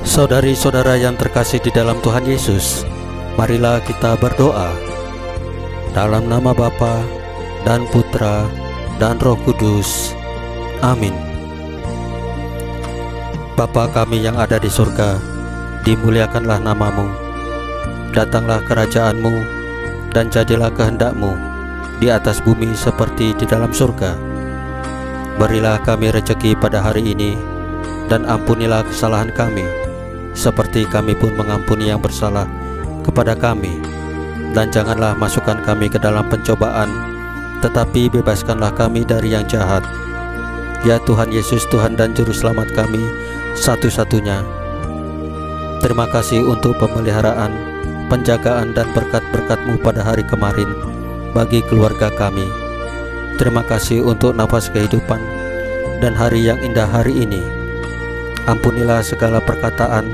Saudari-saudara yang terkasih di dalam Tuhan Yesus, marilah kita berdoa. Dalam nama Bapa dan Putra dan Roh Kudus. Amin. Bapa kami yang ada di surga, dimuliakanlah nama-Mu. Datanglah kerajaan-Mu, dan jadilah kehendak-Mu di atas bumi seperti di dalam surga. Berilah kami rezeki pada hari ini, dan ampunilah kesalahan kami, seperti kami pun mengampuni yang bersalah kepada kami. Dan janganlah masukkan kami ke dalam pencobaan, tetapi bebaskanlah kami dari yang jahat. Ya Tuhan Yesus, Tuhan dan Juru Selamat kami satu-satunya. Terima kasih untuk pemeliharaan, penjagaan dan berkat-berkat-Mu pada hari kemarin bagi keluarga kami. Terima kasih untuk nafas kehidupan dan hari yang indah hari ini. Ampunilah segala perkataan,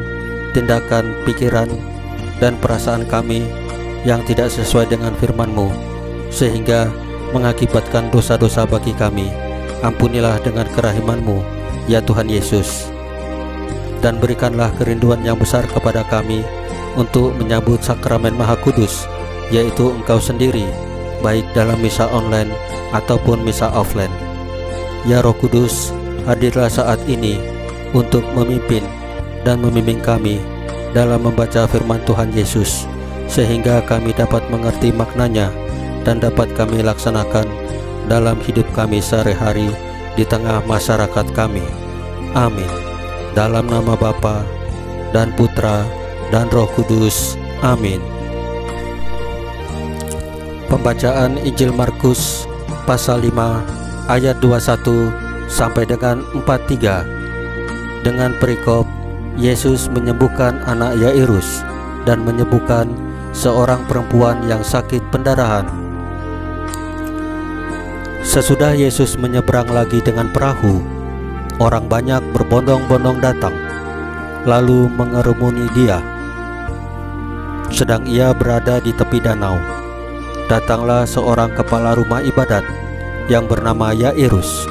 tindakan, pikiran, dan perasaan kami yang tidak sesuai dengan firman-Mu, sehingga mengakibatkan dosa-dosa bagi kami. Ampunilah dengan kerahiman-Mu, ya Tuhan Yesus. Dan berikanlah kerinduan yang besar kepada kami untuk menyambut sakramen Maha Kudus, yaitu Engkau sendiri, baik dalam misa online ataupun misa offline. Ya Roh Kudus, hadirlah saat ini untuk memimpin dan membimbing kami dalam membaca firman Tuhan Yesus, sehingga kami dapat mengerti maknanya dan dapat kami laksanakan dalam hidup kami sehari-hari di tengah masyarakat kami. Amin. Dalam nama Bapa dan Putra dan Roh Kudus. Amin. Pembacaan Injil Markus pasal 5 ayat 21 sampai dengan 43. Dengan perikop Yesus menyembuhkan anak Yairus dan menyembuhkan seorang perempuan yang sakit pendarahan. Sesudah Yesus menyeberang lagi dengan perahu, orang banyak berbondong-bondong datang, lalu mengerumuni Dia. Sedang Ia berada di tepi danau, datanglah seorang kepala rumah ibadat yang bernama Yairus.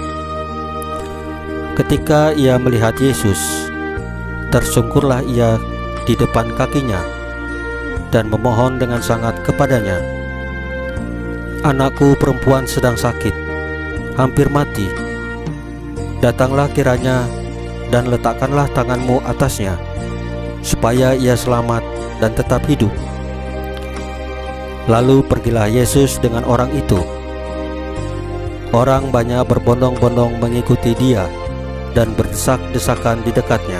Ketika ia melihat Yesus, tersungkurlah ia di depan kakinya dan memohon dengan sangat kepadanya, "Anakku perempuan sedang sakit, hampir mati. Datanglah kiranya dan letakkanlah tanganmu atasnya, supaya ia selamat dan tetap hidup." Lalu pergilah Yesus dengan orang itu. Orang banyak berbondong-bondong mengikuti Dia dan berdesak-desakan di dekatnya.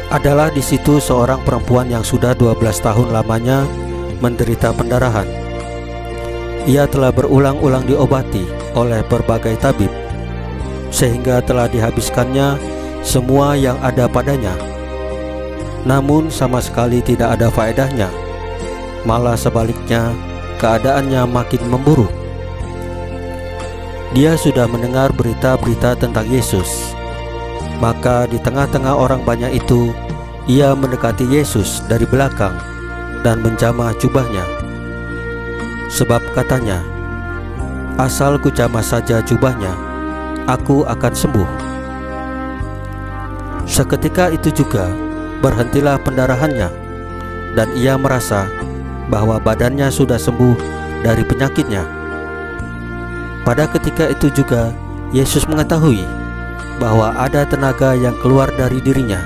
Adalah di situ seorang perempuan yang sudah 12 tahun lamanya menderita pendarahan. Ia telah berulang-ulang diobati oleh berbagai tabib, sehingga telah dihabiskannya semua yang ada padanya. Namun sama sekali tidak ada faedahnya. Malah sebaliknya, keadaannya makin memburuk. Dia sudah mendengar berita-berita tentang Yesus. Maka di tengah-tengah orang banyak itu, ia mendekati Yesus dari belakang dan menjamah jubahnya. Sebab katanya, "Asal ku jamah saja jubahnya, aku akan sembuh." Seketika itu juga berhentilah pendarahannya, dan ia merasa bahwa badannya sudah sembuh dari penyakitnya. Pada ketika itu juga Yesus mengetahui bahwa ada tenaga yang keluar dari dirinya.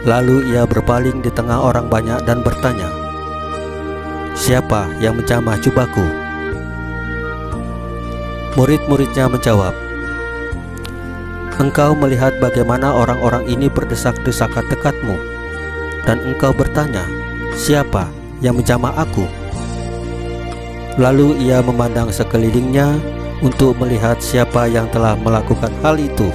Lalu ia berpaling di tengah orang banyak dan bertanya, "Siapa yang menjamah jubahku?" Murid-muridnya menjawab, "Engkau melihat bagaimana orang-orang ini berdesak-desakan dekatmu, dan engkau bertanya, 'Siapa yang menjamah aku?'" Lalu ia memandang sekelilingnya untuk melihat siapa yang telah melakukan hal itu.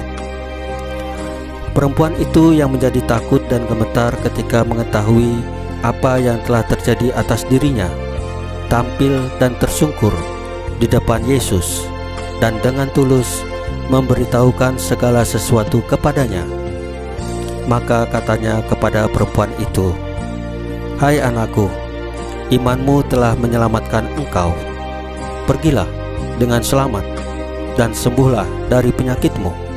Perempuan itu yang menjadi takut dan gemetar ketika mengetahui apa yang telah terjadi atas dirinya, tampil dan tersungkur di depan Yesus, dan dengan tulus memberitahukan segala sesuatu kepadanya. Maka katanya kepada perempuan itu, "Hai anakku, imanmu telah menyelamatkan engkau. Pergilah dengan selamat dan sembuhlah dari penyakitmu."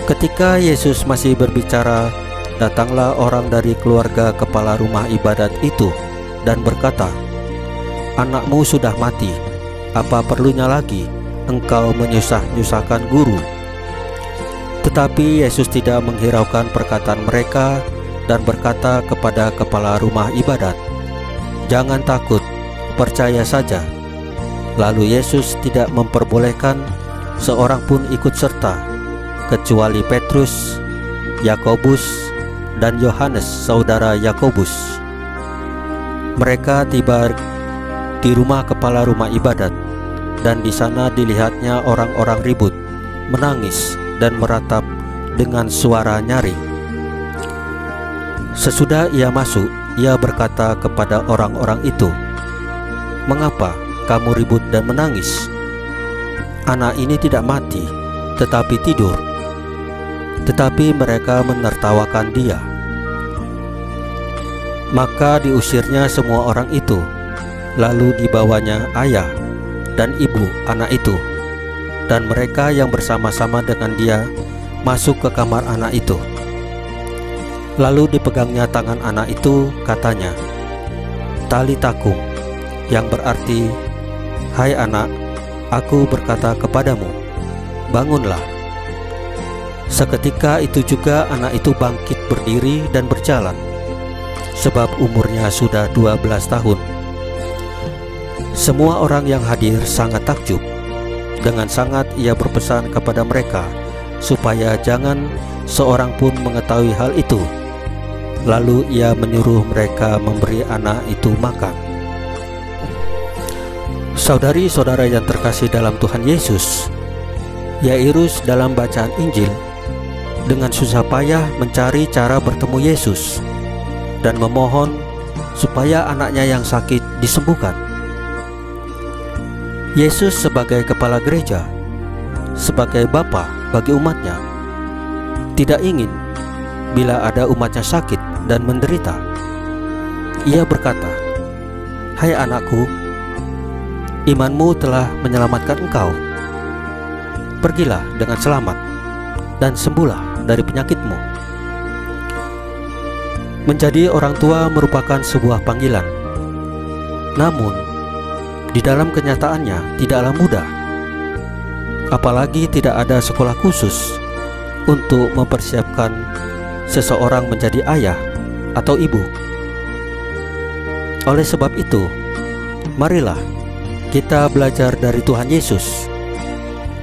Ketika Yesus masih berbicara, datanglah orang dari keluarga kepala rumah ibadat itu dan berkata, "Anakmu sudah mati, apa perlunya lagi engkau menyusah-nyusahkan guru?" Tetapi Yesus tidak menghiraukan perkataan mereka dan berkata kepada kepala rumah ibadat, "Jangan takut, percaya saja." Lalu Yesus tidak memperbolehkan seorang pun ikut serta, kecuali Petrus, Yakobus, dan Yohanes saudara Yakobus. Mereka tiba di rumah kepala rumah ibadat, dan di sana dilihatnya orang-orang ribut, menangis, dan meratap dengan suara nyaring. Sesudah ia masuk, ia berkata kepada orang-orang itu, "Mengapa kamu ribut dan menangis? Anak ini tidak mati, tetapi tidur." Tetapi mereka menertawakan dia. Maka diusirnya semua orang itu, lalu dibawanya ayah dan ibu anak itu, dan mereka yang bersama-sama dengan dia masuk ke kamar anak itu. Lalu dipegangnya tangan anak itu, katanya, "Talitakum," yang berarti, "Hai anak, aku berkata kepadamu, bangunlah." Seketika itu juga anak itu bangkit berdiri dan berjalan, sebab umurnya sudah 12 tahun. Semua orang yang hadir sangat takjub. Dengan sangat ia berpesan kepada mereka supaya jangan seorang pun mengetahui hal itu. Lalu ia menyuruh mereka memberi anak itu makan. Saudari-saudara yang terkasih dalam Tuhan Yesus, Yairus dalam bacaan Injil dengan susah payah mencari cara bertemu Yesus dan memohon supaya anaknya yang sakit disembuhkan. Yesus sebagai kepala gereja, sebagai bapa bagi umatnya, tidak ingin bila ada umatnya sakit dan menderita. Ia berkata, "Hai anakku, imanmu telah menyelamatkan engkau. Pergilah dengan selamat dan sembuhlah dari penyakitmu." Menjadi orang tua merupakan sebuah panggilan. Namun, di dalam kenyataannya tidaklah mudah. Apalagi tidak ada sekolah khusus untuk mempersiapkan seseorang menjadi ayah atau ibu. Oleh sebab itu, marilah kita belajar dari Tuhan Yesus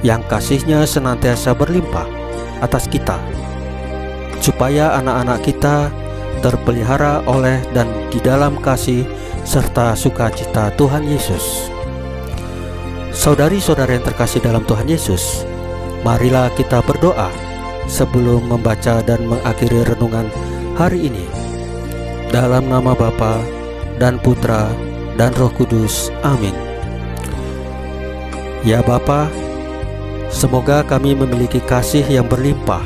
yang kasih-Nya senantiasa berlimpah atas kita, supaya anak-anak kita terpelihara oleh dan di dalam kasih serta sukacita Tuhan Yesus. Saudari-saudara yang terkasih dalam Tuhan Yesus, marilah kita berdoa sebelum membaca dan mengakhiri renungan hari ini. Dalam nama Bapa dan Putra dan Roh Kudus. Amin. Ya Bapa, semoga kami memiliki kasih yang berlimpah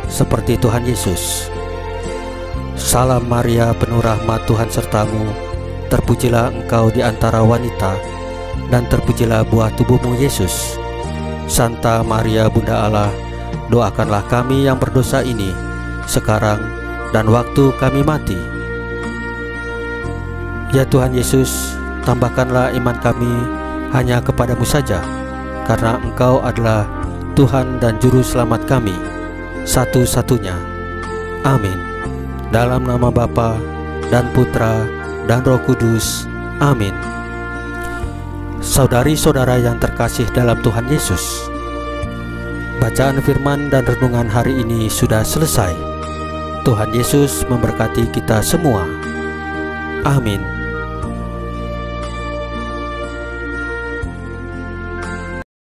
seperti Tuhan Yesus. Salam Maria, penuh rahmat, Tuhan sertamu. Terpujilah engkau di antara wanita, dan terpujilah buah tubuhmu Yesus. Santa Maria Bunda Allah, doakanlah kami yang berdosa ini, sekarang dan waktu kami mati. Ya Tuhan Yesus, tambahkanlah iman kami hanya kepadamu saja, karena Engkau adalah Tuhan dan Juru Selamat kami, satu-satunya. Amin. Dalam nama Bapa dan Putra dan Roh Kudus. Amin. Saudari-saudara yang terkasih dalam Tuhan Yesus, bacaan firman dan renungan hari ini sudah selesai. Tuhan Yesus memberkati kita semua. Amin.